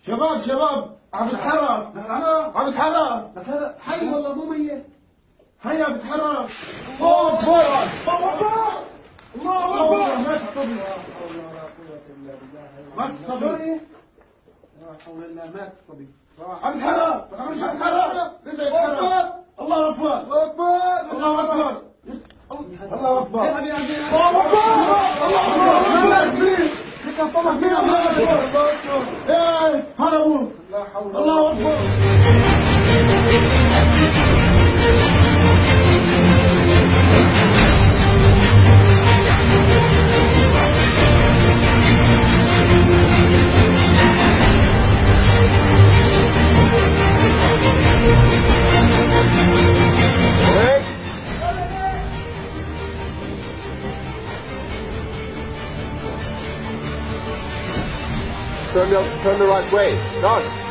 شباب عم بتحرك. عم بتحرك. حي والله مو ميت. هيا بتحرك. الله أكبر. الله أكبر. ما تصبي. ما تصبي. لا حول الله ما تصبي. عم بتحرك. عم بتحرك. الله أكبر. الله أكبر. الله أكبر. الله أكبر. الله أكبر. هربوا. الله أكبر. Turn the right way. Run.